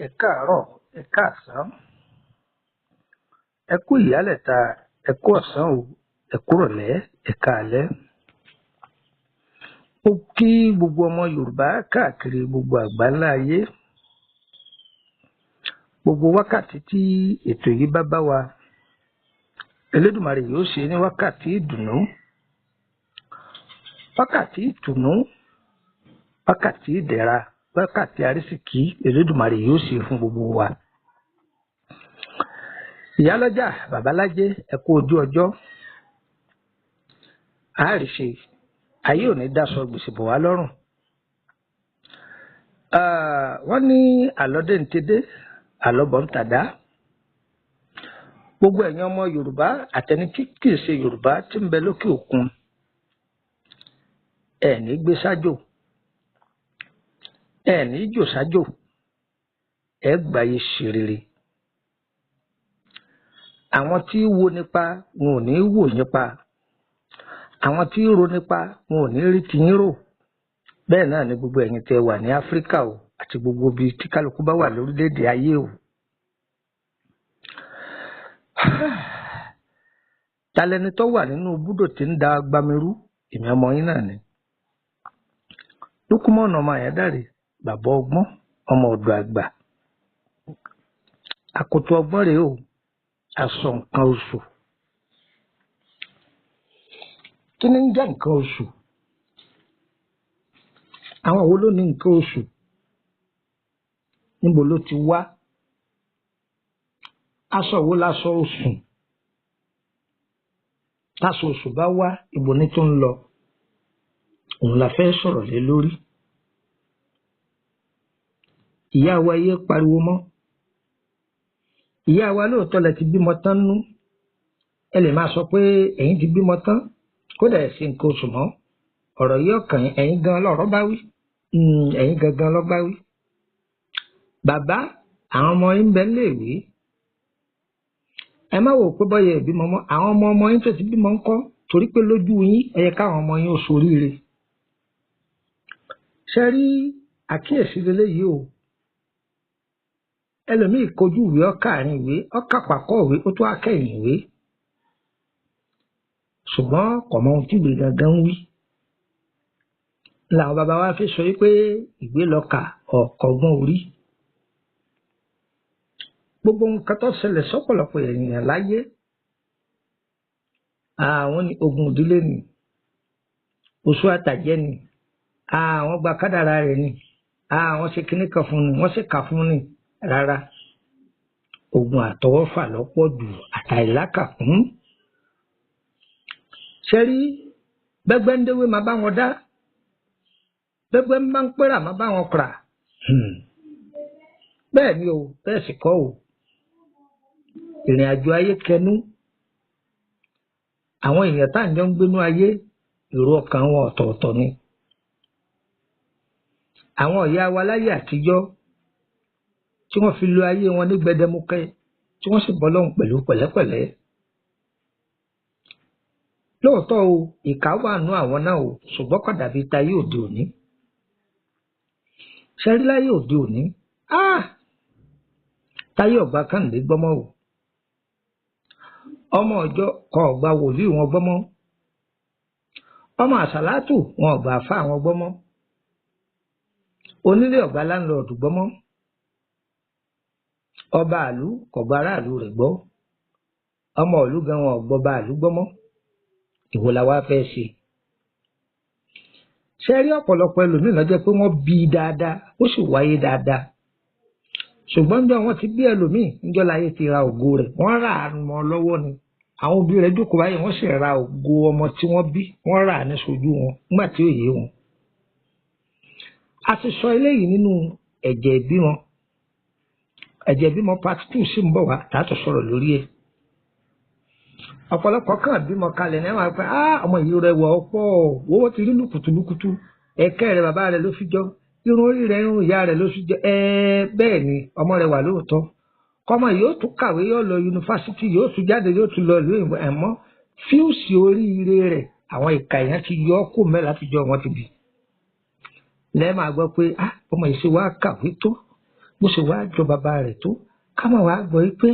Ẹ káàárọ̀, ẹ káàsán, ẹ kú ìyálẹ̀ta, ẹ kú ọ̀sán o, ẹ kú ìrọ̀lẹ́, ẹ káalẹ́. Mo kí gbogbo ọmọ Yorùbá káàkiri gbogbo àgbáńlá ayé. Gbogbo wákàtí tí ètò yìí bá bá wa, Elédùmarè yóò ṣe ní wákàtí ìdùnnú, wákàtí ìtùnú, wákàtí ìdẹ̀ra, wákàtí àrísìkí Elédùmarè yóò ṣe fún gbogbo wa. Ìyálọ́jà, babalájé, ẹ kú ojú ọjọ́. Àáríṣe, ayé ò ní dáṣọ gbèsè bò wá lọ́rùn. Wọ́n ní àlọ́dé ń tedé, àlọ́bọ̀ ń tàdá. Gbogbo ẹ̀yin ọmọ Yorùbá àtẹni tí kìí ṣe Yorùbá tí ń bẹ lókè òkun, ẹ ní gbé sájò, ẹ ní jò sájò, ẹ gbáyé ṣe rere. Àwọn tí wo nípa wọn ò ní wò nípa, àwọn tí ro nípa wọn ò ní rí tiyín rò. Bẹ́ẹ̀ náà ni gbogbo ẹ̀yin tẹ́ wà ní Áfíríkà o àti gbogbo ibi tí kálukú bá wà lórílẹ̀‐èdè ayé o. Talẹni tó wà nínú búdò tí ń da agbamirú, èmi ọmọ yín náà ni. Lúkúmọ̀nù ọmọ Àyándàrè, bàbá ọgbọ́n, ọmọ ọ̀dọ̀ àgbà. Àkótó ọgbọ́n rèé o, aṣọ nǹkan oṣù. Kí ni ń jẹ́ nǹkan oṣù? Àwọn wo ló ní nǹkan oṣù? Níbo ló ti wá? Aṣọ wo láṣọ oṣù? Táṣọ oṣù bá wá, ibo ni tó ń lọ? Òun la fẹ́ sọ̀rọ̀ lé lórí. Ìyá wa yé pariwo mọ́. Ìyá wa lóòótọ́ lẹ ti bímọ tán nú. Ẹ lè máa sọ pé ẹ̀yin ti bímọ tán, kódà ẹ̀ sí nǹkan oṣù mọ́. Ọ̀rọ̀ yìí ọkàn ẹ̀yin gan lọ́rọ̀ bá wí. Ẹ̀yin gangan ló bá wí. Bàbá, àwọn ọmọ yín ń bẹ níléèwé. Ẹ má wò pé bọ́yẹ ìbímọ mọ́. Àwọn ọmọ yín tó ti bímọ ń kọ́, torí pé lójú yín ẹ yẹ káwọn ọmọ yín ó ṣoríire. Ṣé rí àkíyèsí lélẹ́yìí o? Ẹlòmíì kojú ìwé, ọkà àárín ìwé, ọkà pàkọ́ ìwé, ó tó akẹ́yìn ìwé. Ṣùgbọ́n kò mọ ohun tí ìwé gangan ń wí. Làwọn bàbá wa fi sọ pé ìwé lọkà ọ̀kọ̀ọ̀gbọ́n orí. Gbogbo nǹkan tó ṣẹlẹ̀ sọ́pọ̀lọpọ̀ èèyàn láyé, àwọn ní ogun ìdílé ni, oṣù àtàjẹ́ ni, àwọn gba kádàrá rẹ̀ ni, àwọn ṣe kíní kan fún ni, wọ́n sì kà fún ni. Rárá, ogun àtọwọ́fà lọ́pọ̀ jù, àtàìlákàkún. Ṣé rí bẹ́gbẹ́ ń déwé máa bá wọn dá, bẹ́gbẹ́ ń bá ń pẹ́rà máa bá wọn kọ̀rà. Bẹ́ẹ̀ ni o, bẹ́ẹ̀ sì kọ́ o. Ìrìn àjò ayé kẹnú. Àwọn èèyàn tá à ń jọ ń gbénú ayé, èrò ọkàn wọn ọ̀tọ̀ọ̀tọ̀ ni. Àwọn ìyá wa láyé àtijọ́ tí wọ́n fi lo ayé wọn ní gbẹdẹmukẹ, tí wọ́n sì bọ́ lọ́hùn pẹ̀lú pẹ̀lẹ́pẹ̀lẹ́. Lóòótọ́ o, ìkà wà nú àwọn náà o, ṣùgbọ́n kò dàbí tayé òde òní. Ṣé rí láyé òde òní? Táyé ọ̀gbà Kàǹdé gbọ́mọ́ o. Ọmọ ọjọ́ kan ọ̀gbà wòlíì wọn gbọ́mọ́. Ọmọ àsàlátù wọn ọ̀gbà àfáà wọn gbọ́mọ́. Onílé ọ̀gbà láńlọ́ọ̀dù gbọ́mọ́. Ọba àlú kò gba aráàlú rẹ̀ gbọ́. Ọmọ ìlú gan wọn ọ̀gbọ́ ọba àlú gbọ́mọ́. Ìwọ la wá fẹ́ ṣe. Ṣé rí ọ̀pọ̀lọpọ̀ ẹlòmíì lọ́jọ́ pé wọ́n bí dáadáa, ó sì wáyé dáadáa. Ṣùgbọ́n níjọ́ wọ́n ti bí ẹlòmíì, níjọ́ láyé ti ra ògo rẹ̀, wọ́n rà á mọ́ lọ́wọ́ ni. Àwọn òbí rẹ̀ jókòó báyìí, wọ́n sì ra ògo ọmọ tí wọ́n bí, wọ́n rà á ní sojú wọn nígbà tí ó yé wọn. A ti sọ eléyìí nínú ẹ̀jẹ̀ ìbímọ. Ẹ̀jẹ̀ ìbímọ part 2 sì ń bọ̀ wá, tààtò sọ̀rọ̀ lórí ẹ̀. ọ̀pọ̀lọpọ̀ kan bímọ kalẹ̀ ní àwọn àgbẹ̀ ọmọ yìí rẹ̀ wọ̀ ọ́pọ̀ owó ti rí lùkùtùlùkùtù ẹ̀kẹ́ rẹ̀ bàbá rẹ̀ ló fi jọ irun orí rẹ̀ irun ìyá rẹ̀ ló fi jọ bẹ́ẹ̀ ni ọmọ rẹ̀ wà lóòótọ́ kọ́mọ yóò tún kàwé yóò lọ yunifásitì yóò tún jáde yóò tún lọ ìlú òyìnbó ẹ̀mọ́ fíùsì oríire rẹ̀ àwọn ìka èèyàn ti yọ ọ́ kó mẹ́ láti jọ wọn ti bì lẹ́ẹ̀ máa gbọ́ pé ọmọ yìí ṣe wá kàwé tó bó ṣe wá jọ bàbá rẹ̀ tó ká máa wá gbọ́ pé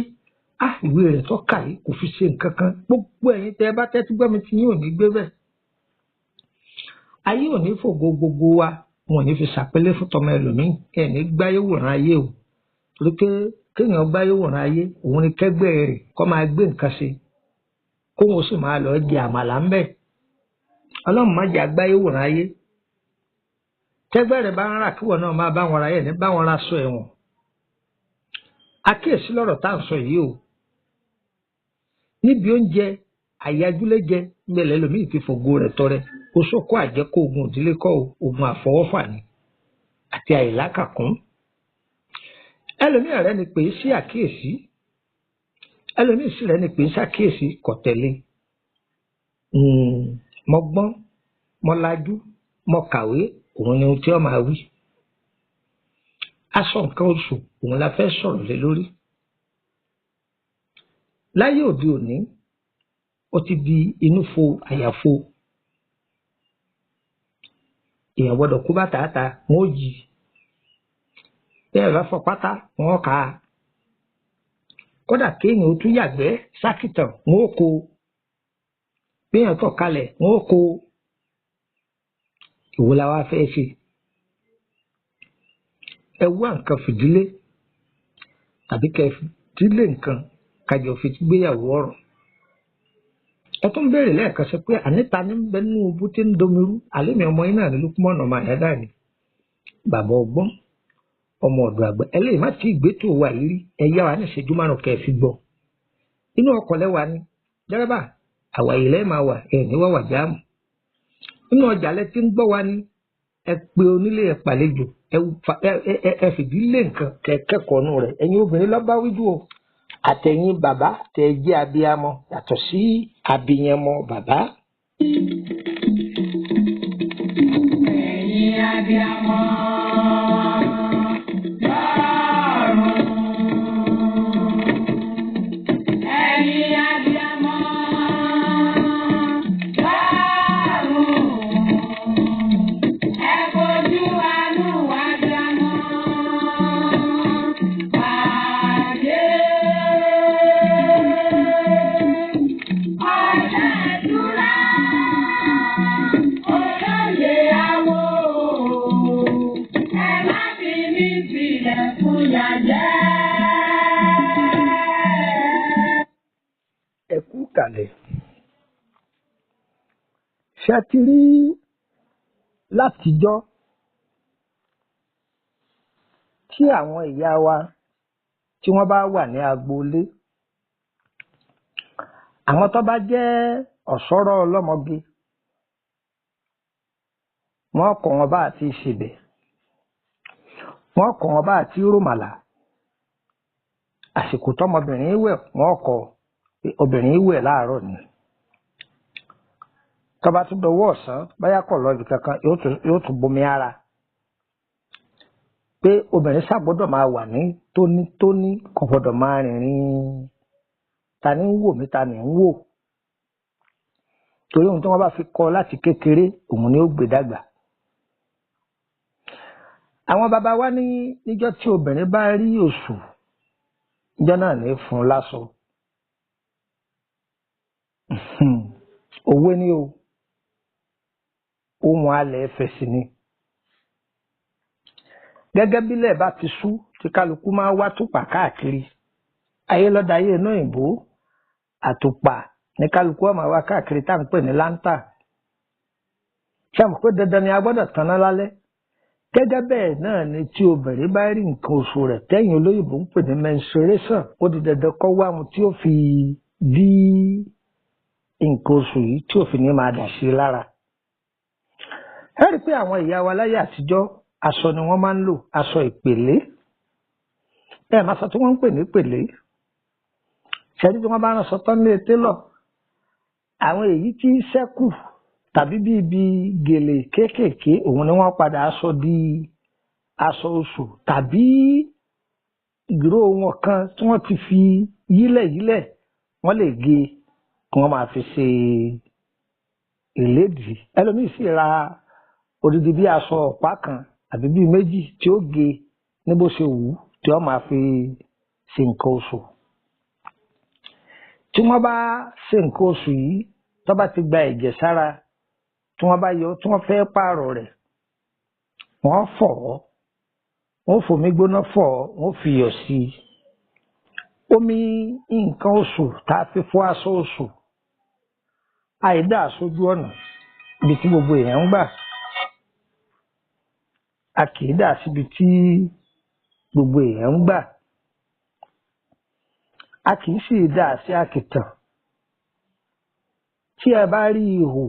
ìwé rẹ̀ tó kà yìí kò fi ṣe nǹkan kan gbogbo ẹ̀yin tẹ́ ẹ bá tẹ́tí gbọ́ mi tí yín ò ní gbé bẹ́ẹ̀ ayé ò ní fògo gbogbo wa wọn ò ní fi ṣàpélé fún tọmọ ẹlòmíín ẹ̀ ní gbáyé wòran ayé o torí pé kéèyàn gbáyé wòran ayé òun ni kẹ́gbẹ́ rẹ̀ kó máa gbé nǹkan ṣe kóun sì máa lọ jẹ àmàlà ń bẹ̀ ọlọ́run má jẹ́ àgbáyé wòran ayé tẹ́gbẹ́ rẹ̀ bá ń rà kíwọ náà máa bá wọn ra ẹ̀ ní bá wọn ra sọ ẹ̀wọ̀n àkíyèsí lọ́rọ̀ tá à ń sọ yìí o níbi oúnjẹ àyájúlẹ́jẹ ńbẹ̀lẹ̀ lómii ti fògo rẹ̀ tọrẹ oṣókó àjẹkó ogun ìdílé kọ́ ogun àfọwọ́fà ni àti àìlákàkún ẹlòmíì rẹ̀ ni pé sí àkíyèsí ẹlòmíì sì rẹ̀ ni pé ṣàkíyèsí kò tẹ̀lé mo gbọ́n mo lajú mo kàwé òun ni ohun tí ó máa wí aṣọ nǹkan oṣù òun la fẹ́ sọ̀rọ̀ lé lórí láyé òde òní ó ti di inú fo àyàfo èèyàn gbọ́dọ̀ kú bàtàtà wọn ò yí bẹ́ẹ̀ bá fọ pátá wọn kà á kódà kéèyàn ó tún yàgbẹ́ sákìtàn wọn ò kó béèyàn tọ̀ kalẹ̀ wọn ò kó ìwò la wá fẹ́ ṣe ẹ wá nǹkan fìdílé tàbí kẹ fìdílé nǹkan kájọ fi gbéyàwó ọ̀rọ̀ ẹ tún béèrè lẹ́ẹ̀kan sọ pé àníta ní bẹ nínú ibú tí ń domirú àlémi ọmọ yín náà ní Lúkúmọ̀nù ọmọ àyádá ni bàbá ọgbọ́n ọmọ ọ̀dọ̀ àgbà ẹlẹ́yìí má ti ìgbétò wà yìí rí ẹ yá wa ní ìṣẹ́jú márùn kẹ́ ẹ fi gbọ́ inú ọkọ̀ lẹ́wà ni dẹ́rẹ́bà àwàyè lẹ́ẹ̀ máa wà ẹ̀ ní wàwà jáàmù inú ọjà lẹ ti ń gbọ́ wa ni ẹ pe onílé ẹ pàlejò ẹ fìdílé nǹkan kẹ́ kẹ́kọ̀ọ́ nù rẹ̀ ẹ̀yin obìnrin lọ́ba wíjú o àtẹ̀yìn bàbá tẹ̀ jẹ́ abiyamọ yàtọ̀ sí abiyamọ bàbá. ẹ̀yin abiyamọ lọ́rùn ẹ̀yin abiyamọ lọ́rùn ẹ fojú àánú abiyamọ. Ẹ kú kàlẹ̀ ṣe ti rí látijọ́ tí àwọn ìyá wa tí wọ́n bá wà ní agboolé àwọn tó bá jẹ́ ọ̀ṣọ́rọ̀ ọlọ́mọge wọ́n kọ́ wọn bá àti ṣèbẹ̀ wọ́n kọ́ wọn bá àti rọ̀màlà àsìkò tọmọbìnrin wẹ̀ wọ́n kọ́ obìnrin wẹ̀ láàárọ̀ ni tó bá tún dọwọ́ ọ̀sán báyà kọ̀ lọ́ọ̀bì kankan yóò tún bomi ara pé obìnrin ṣàgbọ́dọ̀ máa wà ní tónítóní kò gbọ́dọ̀ máa rìnrìn ta ni ń wò mí ta ni ń wò torí ohun tí wọ́n bá fi kọ́ láti kékeré òun ni ó gbé dàgbà. àwọn bàbá wa ní níjọ́ tí obìnrin bá rí oṣù níjọ́ náà ní fún un láṣọ òwe ni o ohun alẹ̀ fẹ̀sì ni gẹ́gẹ́ bílẹ̀ bá ti ṣú tí kálukú máa wá tùpà káàkiri ayé lọ́dà ayé inú òyìnbó àtùpà ní kálukú ọmọ wa káàkiri tá à ń pè ní láńtà ṣe mọ̀ pé dandan ni a gbọ́dọ̀ tanná lálẹ́ gẹ́gẹ́ bẹ́ẹ̀ náà ni tí obìnrin bá rí nǹkan oṣù rẹ̀ tẹ́yìn olóyìnbó ń pè ní menstruation ó di dandan kó wá mu tí ó fi dí nǹkan oṣù yìí tí ò fi ní máa dà sí lára. ẹ rí i pé àwọn ìyá wa láyé àtijọ́ aṣọ ni wọ́n máa ń lò aṣọ ìpèlé máa sọ tí wọ́n ń pè ní pèlé ṣẹ́ni tí wọ́n bá rán aṣọ tán ní télọ̀ àwọn èyí tí ṣẹ́kù tàbí bíi gèlè kéékèèké òun ni wọ́n padà sọ di aṣọ oṣù tàbí ìró wọn kan tí wọ́n ti fi yílẹ̀ wọ́n lè gé kí wọ́n máa fi ṣe ìlédìí. Ẹlòmíì sì ra odidi bí aṣọ ọ̀pá kan àbí bíi méjì tí ó gé ní bó ṣe wù ú tí wọ́n máa fi ṣe nǹkan oṣù. Tí wọ́n bá ṣe nǹkan oṣù yìí tó bá ti gba ẹ̀jẹ̀ sára tí wọ́n bá yọ tí wọ́n fẹ́ pààrọ̀ rẹ̀ wọ́n fọ̀ ọ́ wọ́n fomi gbóná fọ̀ ọ́ wọ́n fi iyọ̀ sí i. Omi nǹkan oṣù tá a fi fọ aṣọ oṣù àìdá sójú ọ̀nà ibi tí gbogbo èèyàn ń gbà a kì í dà síbi tí gbogbo èèyàn ń gbà a kì í sì dà sí àkìtàn. Tí ẹ bá rí ihò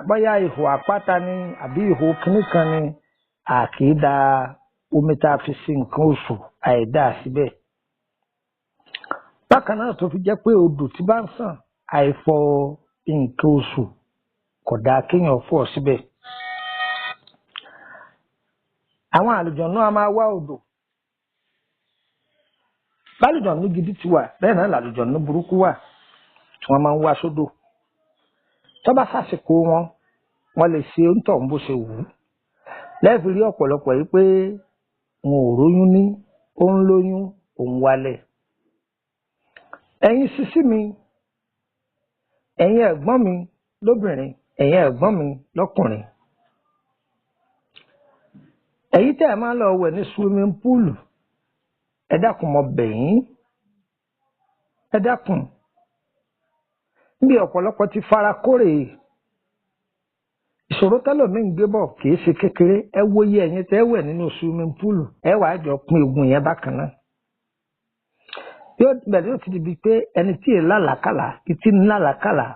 bóyá ihò àpáta ni àbí ihò kinní kan ni a kì í da omi tá a fi ṣe nǹkan oṣù àìdá síbẹ̀. Bákan náà tó fi jẹ́ pé odò tí bá ń sàn àìfọ nǹkan oṣù kò dáa kéèyàn fọ̀ síbẹ̀. Àwọn àlùjọ̀nnú a máa wá odò. Bálùjọ̀nnú gidi ti wà bẹ́ẹ̀ náà làlùjọ̀nnú burúkú wà tí wọ́n máa ń wá sódò. Tó bá sàsìkò wọ́n lè ṣe òǹtọ̀ bó ṣe wù ú. Lẹ́ẹ̀fi rí ọ̀pọ̀lọpọ̀ yìí pé wọn ò róyún ní ó ń lóyún òun wálẹ̀. Ẹ̀yin sísí mi, ẹ̀yin ẹ̀gbọ́n mi lóbìnrin, ẹ̀yin ẹ̀gbọ́n mi lọ́kùnrin. Èyí tẹ́ ẹ máa lọ wẹ̀ ní swimming pool ẹ dákun mo bẹ̀ yín ẹ dákun níbi ọ̀pọ̀lọpọ̀ ti fara kórè ìṣòro tẹ́lòmíì ń gbé bọ̀ kì í ṣe kékeré. Ẹ wo iye ẹ̀yin tẹ́ wẹ̀ nínú swimming pool ẹ wàá jọ pín ogun yẹn bákan náà. Yóò bẹ̀rẹ̀ yóò ti di bíi pé ẹni tí ì lálàkàlà ìtì ń lálàkàlà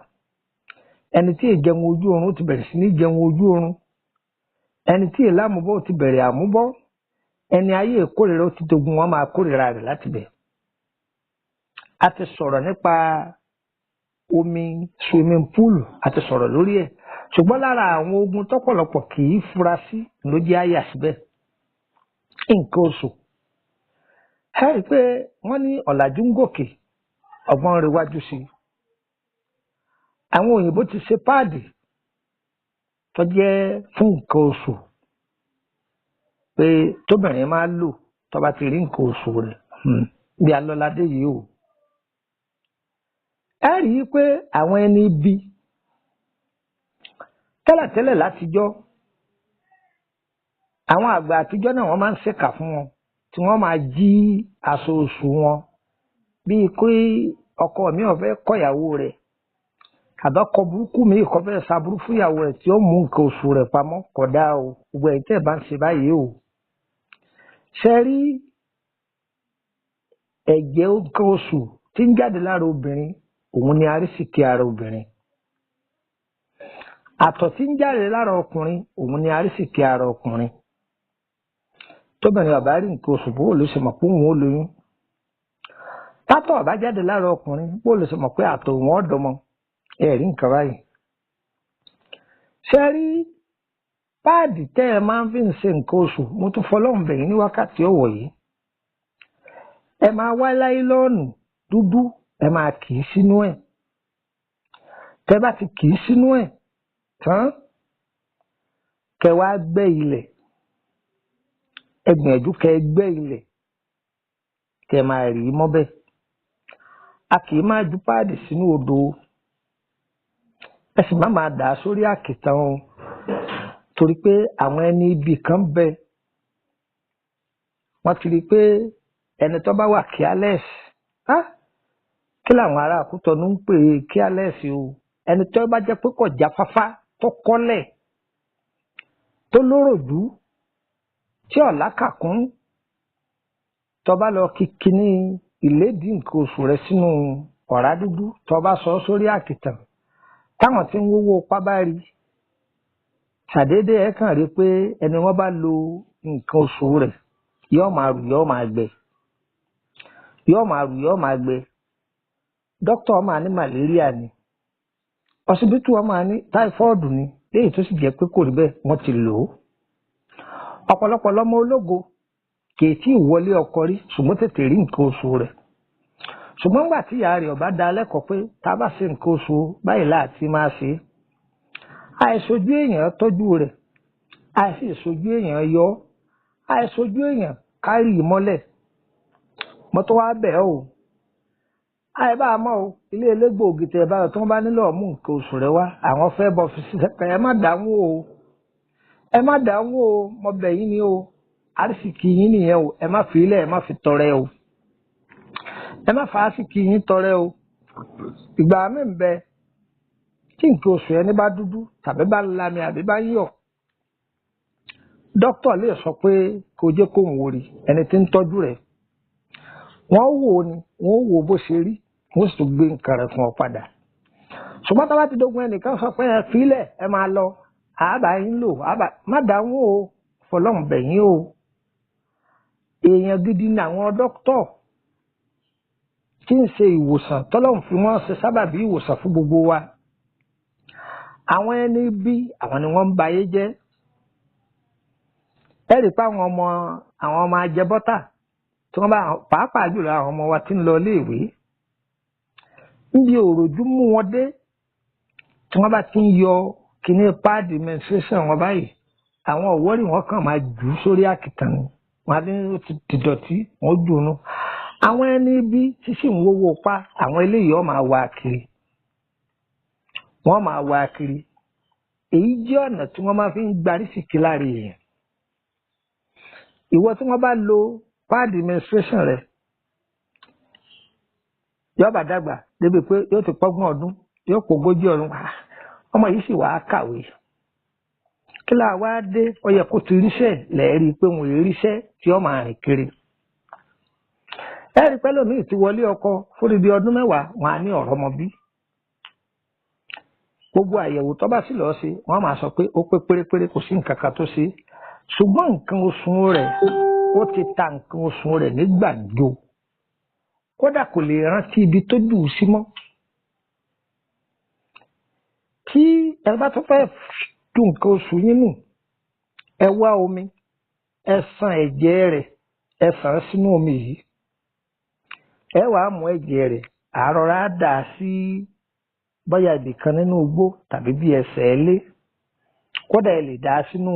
ẹni tí ì jẹun ojú oorun ti bẹ̀rẹ̀ sí ní jẹun ojú oorun ẹni tí ì lámúbọ́ ti bẹ̀rẹ̀ àmúbọ́ ẹni ayé ìkórìíra ó ti dogun wọn máa kórìíra rẹ̀ láti bẹ̀. A ti sọ̀rọ̀ nípa omi swimming pool a ti sọ̀rọ̀ lórí ẹ̀ ṣùgbọ́n lára àwọn ogun tọ́pọ̀lọpọ̀ kì í fura sí ló jẹ́ àyà síbẹ̀ nǹkan oṣù. Ẹ rí i pé wọ́n ní ọ̀làjú ń gòkè ọgbọ́n rẹ̀ wájú sí i. Àwọn òyìnbó ti ṣe páàdì tó jẹ́ fún nǹkan oṣù pé tóbìnrin máa lò tó bá ti rí nǹkan oṣù rẹ̀ bí alọ́ládé yìí o. Ẹ rí i pé àwọn ẹni ibi tẹ́lẹ̀tẹ́lẹ̀ látijọ́ àwọn àgbà àtijọ́ náà wọ́n máa ń ṣèkà fún wọn tí wọ́n máa jí aṣọ oṣù wọn bíi pé ọkọ mi ò fẹ́ kọ̀yàwó rẹ̀ àbákọ burúkú mi kò fẹ́ ṣàbúrú fúnyàwó rẹ̀ tí ó mú nǹkan oṣù rẹ̀ pamọ́ kódà o gbogbo ẹ̀ tẹ́ ẹ̀ bá ń ṣe báyìí o. Ṣe rí ẹ̀jẹ̀ nǹkan oṣù tí ń jáde lára obìnrin òun ni arísìkí ara obìnrin. Àtọ̀ tí ń jáde lára ọkùnrin òun ni arísìkí ara ọkùnrin. Tóbìnrin ọ̀bá rí nǹkan oṣù bó ló ṣe mọ̀ pé òun ó lóyún. Tátọ̀ ọ̀bá jáde lára ọkùnrin bó ló ṣe mọ̀ pé àtọ̀ òun ọ̀dọ́mọ. Ẹ̀rí nǹkan báyìí. Ṣé rí páàdì tẹ́ ẹ máa ń fi ṣe nǹkan oṣù mo tún fọlọ́run bẹ̀yìn ní wákàtí ọ̀wọ̀ yìí. Ẹ máa wá láílọ́ọ̀nù dúdú ẹ máa kì í sínú ẹ̀. Tẹ́ bá ti kì í sínú ẹ̀ tán kẹ́ wá gbẹ́ ilẹ̀. Ẹ gbìyànjú kẹ́ gbẹ́ ilẹ̀ kẹ́ máa rí mọ́bẹ̀. A kì í máa ju páàdì sínú odò ẹ sì má máa dà á sórí àkìtàn o torí pé àwọn ẹni ibì kan bẹ wọ́n ti rí i pé ẹni tó bá wà careless kí làwọn ará Kútọ̀nù ń pè é careless o ẹni tó bá jẹ́ pé kò jáfáfá tó kọ́lẹ̀ tó lóròjú tí ọ̀la kàkún tó bá lọ kíkiní ìlédìí nǹkan oṣù rẹ̀ sínú ọ̀rá dúdú tó bá sọ sórí àkìtàn táwọn tí ń wówó pábá rí ṣàdédé ẹ kàn rí pé ẹni wọ́n bá lo nǹkan oṣù rẹ̀ yóò máa rù yóò máa gbẹ yóò máa rù yóò máa gbẹ dókítà ọmọ ní màlẹ́ríà ni ọsibítù wọn máa ní táífọ́ọ̀dù ni léyìí tó sì jẹ́ pé kò rí bẹ́ẹ̀ wọ́n ti lò ó. ọ̀pọ̀lọpọ̀ lọ́mọ ológo kì í tí ì wọlé ọkọ rí ṣùgbọ́n tètè rí nǹkan oṣù rẹ̀. ṣùgbọ́n nígbà tí ìyá rẹ̀ ọba dá lẹ́kọ̀ọ́ pé tá a bá ṣe nǹkan oṣù báyìí láti máa ṣe é, àìṣojú èèyàn tọ́jú rẹ̀, àìsí ìṣojú èèyàn yọ ọ́, àìṣojú èèyàn kárí ìmọ́lẹ̀. mọ́tò wá bẹ̀ ọ́ o àìbá mọ́ o ilé elégbòogi tẹ̀ báyọ̀ tí wọ́n bá nílò ọ̀mú nǹkan oṣù rẹ̀ wá àwọn fẹ́ bọ́ fi ṣiṣẹ́ pé ẹ má dáhùn o ẹ má dáhùn o mo bẹ̀ yín ni o àrísìkì yín nìyẹn o ẹ má fi ilẹ̀ ẹ má fi tọrẹ o ẹ má fa àrísìkì yín tọrẹ o. ìgbà mi ń bẹ tí nǹkan oṣù ẹni bá dúdú tàbí bá lami àbí bá yọ̀ dókítà lè sọ pé kó jẹ́ kó ń wòrì ẹni tí ń tọ́jú rẹ̀ wọ́n wò ó ni wọ́n wò bó ṣe rí wọ́n sì tún gbé nǹkan rẹ̀ fún ọ padà. ṣùgbọ́n tá a bá ti dógun ẹnìkan sọ pé ẹ fílẹ̀ ẹ máa lọ àbá yín lò àbá má dáhùn o fọlọ́run bẹ̀yìn o. èèyàn gidi ni àwọn dókítà tí ń ṣe ìwòsàn tọ́lọ́run fi wọ́n ṣe sábàbí ìwòsàn fún gbogbo wa. àwọn ẹni bí àwọn ni wọ́n ń ba ayé jẹ́. ẹ rí i pé àwọn ọmọ ajẹbọ́tà tí wọ́n bá pàápàá jùlọ àwọn ọmọ wa tí ń lọ iléèwé níbi òròjú mú wọn dé tí wọ́n bá ti ń yọ kíní páàdì menstruation wọn báyìí àwọn ọ̀wọ́rì wọn kàn máa jù ú sórí àkìtàn ni wọn á ní ó ti dọ̀tí wọn jù ú nú. àwọn ẹni bí tí sì ń wówó pa àwọn eléyìí wọn máa wá kiri wọn máa wá kiri èyí jẹ́ ọ̀nà tí wọ́n máa fi ń gbarí sìkì láàrin èèyàn. ìwọ tí wọ́n bá lo páàdì menstruation rẹ yóò bá dàgbà débi pé yóò ti pọ́gbọ̀n ọdún yóò pọ̀ 40 ọdún ọmọ yìí sì wàá kàwé kí láà wá dé ó yẹ kó ti ríṣẹ́ lẹ́ẹ̀rí pé wọn ò ríṣẹ́ tí ó máa rìn kiri. ẹ̀rí pẹ́ lómi ti wọlé ọkọ fún ibi ọdún 10 wọn á ní ọ̀rọ̀ ọmọ bí. gbogbo àyẹ̀wò tó bá sì lọ́ọ́ ṣe wọ́n máa sọ pé ó pé pérépéré kò sí nǹkan kan tó ṣe ṣùgbọ́n nǹkan oṣù rẹ̀ ó ti ta nǹkan oṣù rẹ̀ ní gbàǹjo kódà kò lè rántí ibi tó dùn sí mọ́. tí ẹ bá tó fẹ́ dùn nǹkan oṣù yín nù ẹ wá omi ẹ ṣàn ẹ̀jẹ̀ rẹ̀ ẹ ṣàn sínú omi yìí ẹ wàá mú ẹ̀jẹ̀ rẹ̀ àrọ̀rá dà sí bóyá ibì kan nínú igbó tàbí bí ẹsẹ̀ ẹlé kódà ẹ lè dà sínú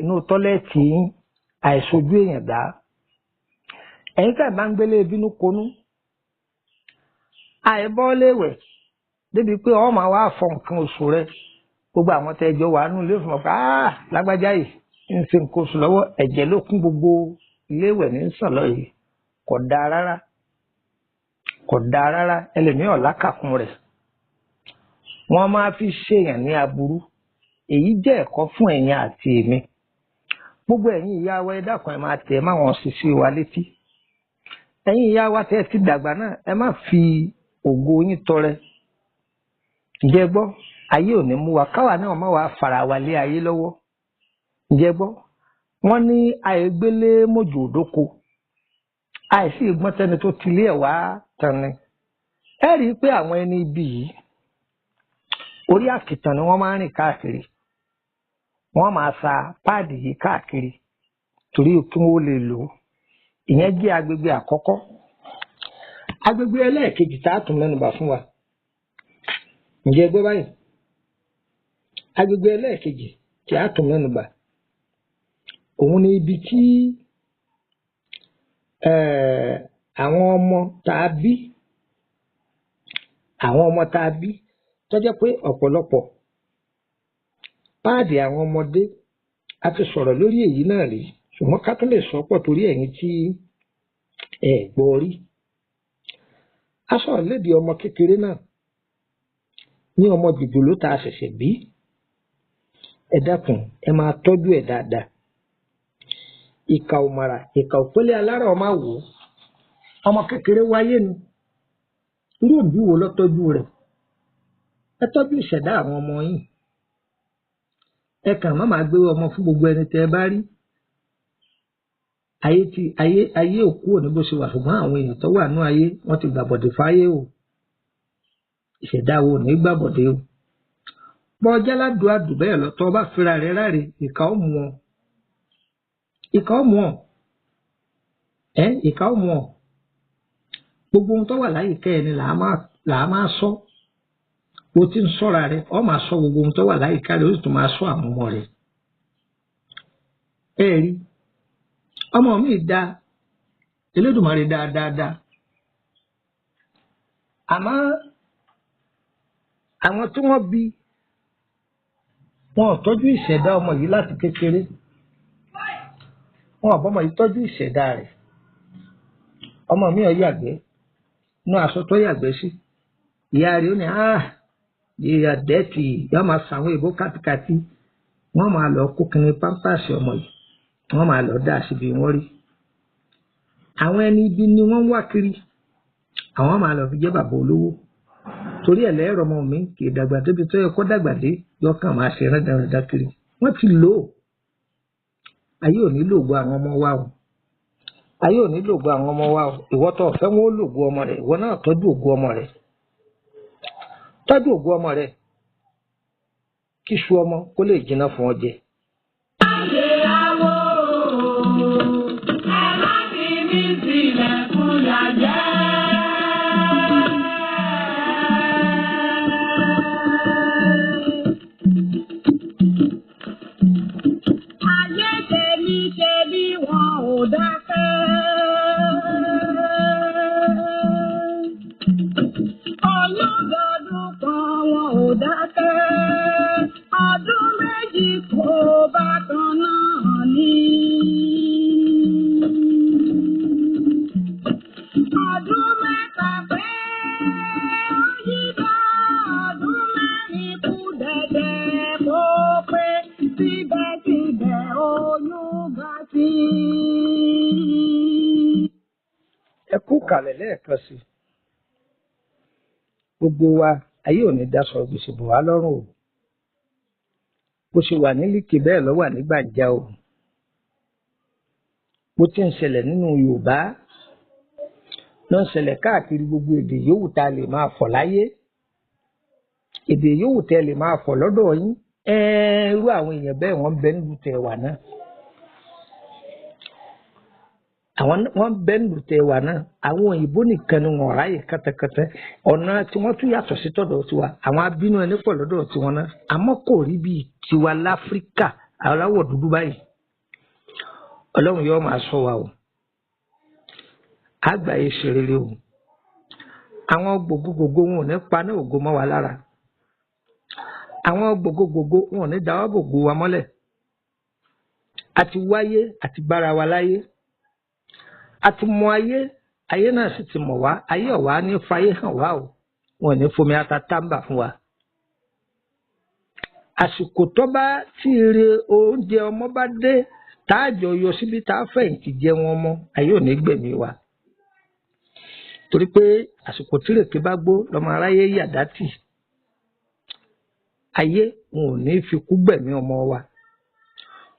inú tọ́lẹ́ẹ̀tì yín àìṣojú èèyàn dá. ẹ̀yin ká máa ń gbélé bínú konú àìbọ́léwẹ̀ débi pé ọ máa wá fọ nǹkan oṣù rẹ gbogbo àwọn tẹjọ wà nù ilé ìfọwọ́ pé lágbájá yìí ń ṣe nǹkan oṣù lọ́wọ́ ẹ̀jẹ̀ ló kún gbogbo iléèwẹ̀ ní sàn lọ yìí kò dáa rárá kò dáa rárá ẹlẹ́mìí ọ̀làkàkùn rẹ̀ wọ́n máa fi ṣèyàn ní aburú èyí jẹ́ ẹ̀kọ́ fún ẹ̀yin àti èmi gbogbo ẹ̀yin ìyá wa ẹ dákun ẹ máa tẹ̀ ẹ́ máwọn ṣiṣẹ́ wa létí ẹ̀yin ìyá wa tẹ́ ẹ ti dàgbà náà ẹ má fi ògo yín tọrẹ ǹjẹ́ gbọ́ ayé ò ní mú wa káwa náà má wàá fara wa lé ayé lọ́wọ́ ǹjẹ́ gbọ́ wọ́n ní àìgbélé mọ́jò òdóko àìsí ìgbọ́n tẹni tó tilé ẹ̀ wá tán ni ẹ rí i pé àwọn ẹni ibi yìí orí àkìtàn ni wọ́n máa ń rìn káàkiri wọ́n máa sa páàdì yìí káàkiri torí kí wọ́n lè lò ó ìyẹn jẹ́ agbègbè àkọ́kọ́. agbègbè ẹlẹ́ẹ̀kejì tá a tún mẹ́nubà fún wa ǹjẹ́ gbé báyìí agbègbè ẹlẹ́ẹ̀kejì tí a tún mẹ́nubà òun ni ibi tí àwọn ọmọ tá a bí tó jẹ́ pé ọ̀pọ̀lọpọ̀ páàdì àwọn ọmọdé a ti sọ̀rọ̀ lórí èyí náà rí ṣùgbọ́n ká tún lè sọ pọ̀ torí ẹ̀yin tí ẹ gbọ́ rí. a sọ̀rọ̀ lédi ọmọ kékeré náà ní ọmọ jòjòló tá a ṣẹ̀ṣẹ̀ bí ẹ dákun ẹ máa tọ́jú ẹ̀ dáadáa. ìkà òmàrà ìkà òpélé alára ọmọ àwò ọmọ kékeré wáyé ni irú òbí wo ló tọ́jú rẹ̀ ẹ tọ́jú ìṣẹ̀dá àwọn ọmọ yìí ẹ kàn má máa gbé ọmọ fún gbogbo ẹni tẹ́ ẹ bá rí ayé òkú òní bó ṣe wà ṣùgbọ́n àwọn èèyàn tó wà ní ayé wọ́n ti gbàbọ̀dé fáyé o ìṣẹ̀dá wo ní gbàbọ̀dé o bọ́ ọjà ládùú àdùn bẹ́ẹ̀ lọ tó bá fira rẹ̀ ráre ìkà ó mú ọ ìkà ó mú ọ ìkà ó mú ọ gbogbo ohun tó wà láyìíká ẹni làá máa sọ bó ti ń sọ́ra rẹ̀ ọ máa sọ gbogbo ohun tó wà láyìíká rẹ̀ ó sì tún máa sọ àwọn ọmọ rẹ̀ ẹ rí ọmọ mi da Elédùmarè dáadáa àmọ́ àwọn tí wọ́n bí wọn ò tọ́jú ìṣẹ̀dá ọmọ yìí láti kékeré wọn ò bọ́mọ yìí tọ́jú ìṣẹ̀dá rẹ̀ ọmọ mi ò yàgbẹ́ inú aṣọ tó yàgbẹ́ sí ìyá rẹ̀ ó ní ìyá dẹ́tì yóò máa sàwọn èbó kátikàti wọ́n máa lọ kó kinní pampasì ọmọ yìí wọ́n máa lọ dá síbi wọ́n rí àwọn ẹni ibi ni wọ́n wá kiri àwọn máa lọ fi jẹ́ bàbá olówó torí ẹ̀ lẹ́rọ ọmọ mi kì í dàgbà débi tó yẹ kó dàgbà dé yọkàn máa ṣe rẹ́dẹ̀rẹ́dá kiri wọ́n ti lò ó ayé ò ní lògbó àwọn ọmọ wa o ayé ò ní lògbó àwọn ọmọ wa o ìwọ tó fẹ́ wọn ó lògbó ọmọ rẹ̀ ìwọ náà tọ́jú ògbó ọmọ rẹ̀ tọ́jú ògbó ọmọ rẹ̀ kí iṣu ọmọ kó lè jiná fún ọ jẹ. Ẹ kú kàlẹ̀ lẹ́ẹ̀kan sí gbogbo wa ayé ò ní daṣọ gbèsè bò wá lọ́rùn o bó ṣe wà ní Líkì bẹ́ẹ̀ ló wà ní Gbàǹjà o bó ti ń ṣẹlẹ̀ nínú Yorùbá ló ń ṣẹlẹ̀ káàkiri gbogbo èdè yòówù tá a lè máa fọ̀ láyé èdè yòówù tẹ́ lè máa fọ̀ lọ́dọ̀ yín irú àwọn èèyàn bẹ́ẹ̀ wọ́n bẹ nílùú tẹ̀ wà náà wọ́n bẹ nílùú tẹ̀ wà náà àwọn òyìnbó nìkan ni wọ́n ráyè kẹ́tẹ́kẹ́tẹ́ ọ̀nà tí wọ́n tún yàtọ̀ sí tọ̀dọ̀ tiwa àwọn abínú ẹni pọ̀ lọ́dọ̀ tiwọn náà àmọ́ kò rí bíi tiwa láfíríkà aláwọ̀ dúdú báyìí Ọlọ́run yóò máa sọ wa o àgbáyé ṣe rere o àwọn gbogbogbò wọn ò ní paná ògo mọ́ wa lára àwọn gbogbogbò wọn ò ní dáwọ́ gbogbo wa mọ́lẹ̀ àti wáyé àti bára wa láyé àti mọ ayé náà sì ti mọ̀ wá ayé ọ̀wá ní fayé hàn wá o wọn ò ní fomi ata tábà fún wa àsìkò tó bá tí ire oúnjẹ ọmọ bá dé táàjọ yọ síbi tá a fẹ̀yìntì jẹun ọmọ ayé ò ní gbẹ̀mí wa torí pé àsìkò tírèké bá gbó lọmọ aráyé yàdá tì ayé wọn ò ní fi kú gbẹ̀mí ọmọ wa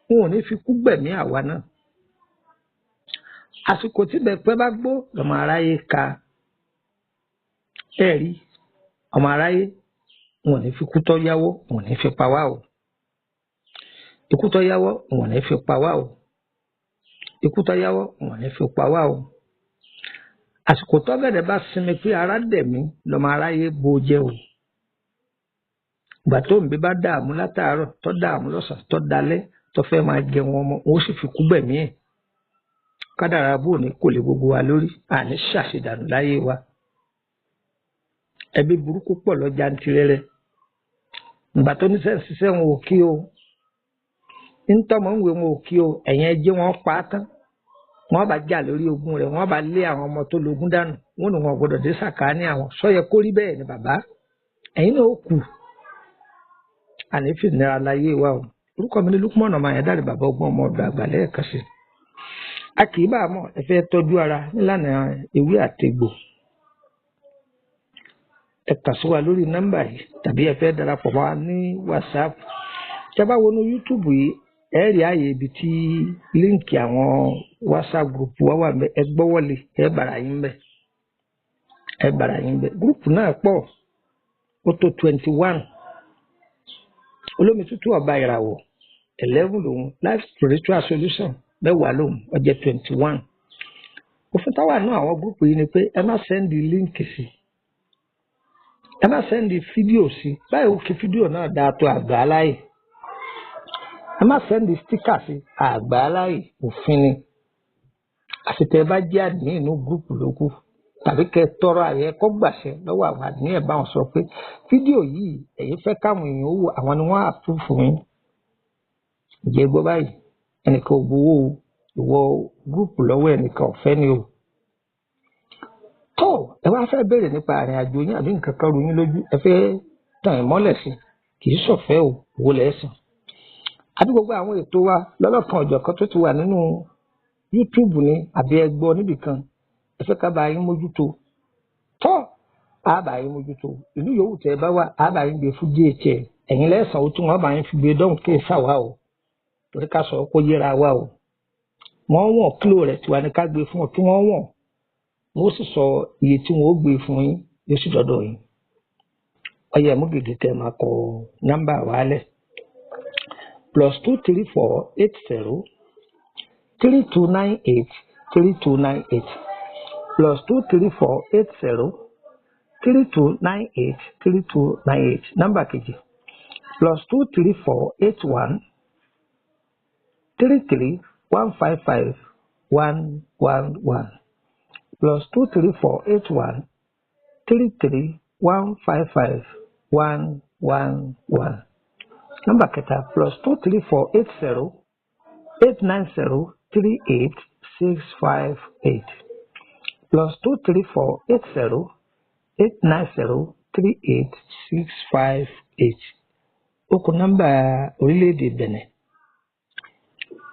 wọn ò ní fi kú gbẹ̀mí àwa náà àsìkò tí bẹ̀pẹ̀ bá gbó lọmọ aráyé ka ẹ̀rí ọmọ aráyé wọn ò ní fi kú tó yáwó wọn ò ní fi pa wá o ikú tó yáwó wọn ò ní fi pa wá o ikú tó yáwó wọn ò ní fi pa wá o àsìkò tó bẹ̀rẹ̀ bá sinmi pé ara dẹ̀mí lọmọ aráyé bo jẹ́ o ìgbà tó ń bí bá dààmú látàárọ̀ tó dààmú lọ́sàn tó dalẹ́ tó fẹ́ máa jẹun ọmọ wọn ó sì fi kú gbẹ̀mí ẹ̀ kádàrá bò ní kò lè gbogbo wa lórí àní ṣàṣedànù láyé wa ẹbí burúkú pọ̀ lọ́jà ń tirẹ́rẹ́ ìgbà tó ní sẹ́ǹsìsẹ́ wọn ò kí o ntọ́mọ̀ ń wé wọn ò kí o ẹ̀yìn ẹjẹ́ wọn pa á tán wọn bá jà lórí ogún rẹ̀ wọn bá lé àwọn ọmọ tó lógún dànù wọn ni wọn gbọ́dọ̀ dé sàkáání àwọn sọyẹ kó rí bẹ́ẹ̀ ni bàbá ẹ̀yin náà ó kù àní fìdíra láyé wa o orúkọ mi ní Lukman ọmọ Ayédáre bàbá ọgbọ́n ọmọ ọ̀dọ̀ àgbà lẹ́ẹ̀kan sí a kì í bá a mọ̀ ẹ fẹ́ tọ́jú ara nílànà ewé àtegbò ẹ kàn sí wa lórí nọ́mbà yìí tàbí ẹ fẹ́ darapọ̀ mọ́ wa ní WhatsApp tí a bá wọnú YouTube yìí ẹ rí ààyè ibi tí líǹkì àwọn WhatsApp group wa wà ńbẹ̀ ẹ gbọ́wọ́lé ẹ bàrà yín ńbẹ̀ gúrùpù náà pọ̀ ó tó 21 olómi tútù ọba ìràwọ̀ 11 lòun life spiritual solution 10 lòun ó jẹ́ 21. òfin táwa náà àwọn gúrùpù yìí ni pé ẹ má sẹ́ndì líǹkì sí ẹ má sẹ́ndì fídíò sí báyìí ó kí fídíò náà dáa tó àgbà aláyè ẹ má sẹ́ndì stíkà sí àgbà aláyè òfin ni àfi tẹ́ bá jẹ́ àdínní inú gúrùpù lókù tàbí kẹ́ tọrọ àyẹ kó gbàṣẹ lọ́wọ́ àwọn àdínní ẹ̀ bá wọn sọ pé fídíò yìí ẹ̀yin fẹ́ káwọn èèyàn ó wò àwọn ni wọ́n àpúfù yín ìjẹ́ gbọ́ báyìí ẹnìkan ò gbowó ìwọ gúrùpù lọ́wọ́ ẹnìkan ọ̀fẹ́ ni o. tó ẹ wá fẹ́ béèrè nípa àrìn àjò yín àbí nǹkan kan ru yín lójú ẹ fẹ́ tàn ẹ̀ mọ́lẹ̀ sí kì í ṣọ̀fẹ́ o owó lẹ́sìn. àbí gbogbo àwọn ètò wa lọ́lọ́kan ọ̀jọ̀kan tó ti wà nínú YouTube ni àbí ẹ gbọ́ níbìkan ẹ fẹ́ ká bá yín mójútó tó a bá yín mójútó ìlú yòówù tẹ́ ẹ bá wà a bá yín gbé fún DHL ẹ̀yin lẹ́sàn ó tún wọ́n bá yín fi gbé dọ́hùn kí èsà wá o torí ká sọ kó yẹra wá o wọ́n wọ̀n kílò rẹ̀ tiwa ni ká gbé fún ọ kí wọ́n wọ̀n wọ́n sì sọ iye tí wọ́n ó gbé fún yín yóò sì dọ́dọ̀ yín ọyẹ mú gègé tẹ́ máa kọ nọ́mbà wálẹ̀ +234 80 3298 3298 +234 80 3298 3298 nọ́mbà kejì +234 81 33 155 111 +234 81 33 155 111 nọ́mbà kẹta +234 80 890 38658 +234 80 890 38658 ó kù nọ́mbà orílẹ̀-èdè Benin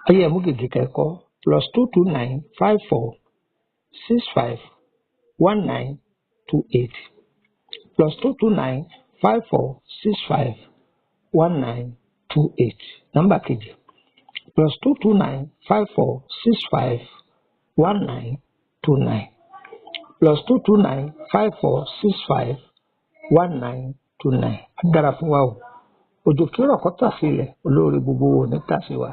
ayé ẹ̀mú gègé kẹ́kọ̀ọ́ +229 54 65 1928 +229 54 65 1928 nọ́mbà kejì +229 54 65 1929 +229 54 65 1929 á dára fún wa o òjò kí rọ̀ kọ́ tà sí ilẹ̀ olóore gbogbo wo ní tà sí wa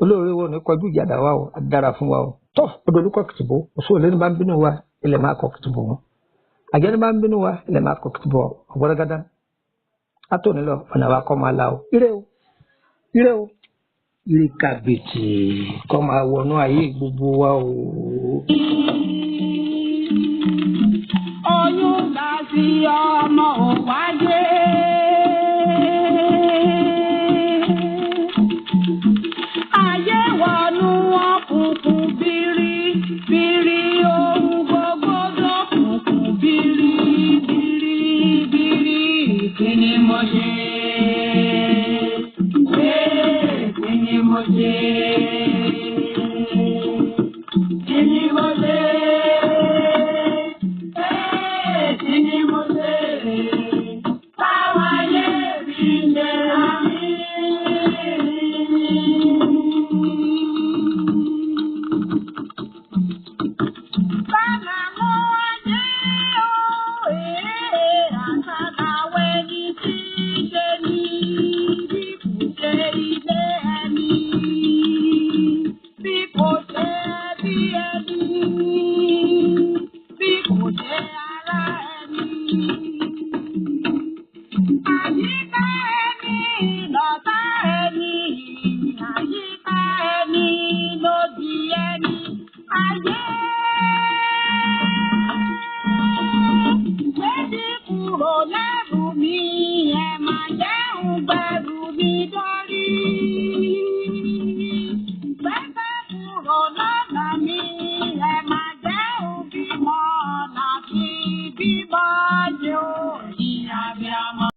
olóore wo ní kọjú ìjàdá wa o á dára fún wa o tó odò olùkọ́ kìtìbó òṣùwọ̀n ní bá ń bínú wa ilẹ̀ máa kọ kìtìbó wọn àjẹ́ ní bá ń bínú wa ilẹ̀ máa kọ kìtìbó ọ̀gbọ́dọ́gádá átò nílọ ọ̀nà wa kọ́ máa la o ire o ire o ire kàbìtì kọ́ máa wọnú ayé gbogbo wa o. oyún bá sí ọmọ ò wáyé. ayé wọnú òkùnkùn bírí bírí ohun gbogbo dọ̀kùnkùn bírí bírí bírí kí ni mo ṣe? kí ni mo ṣe?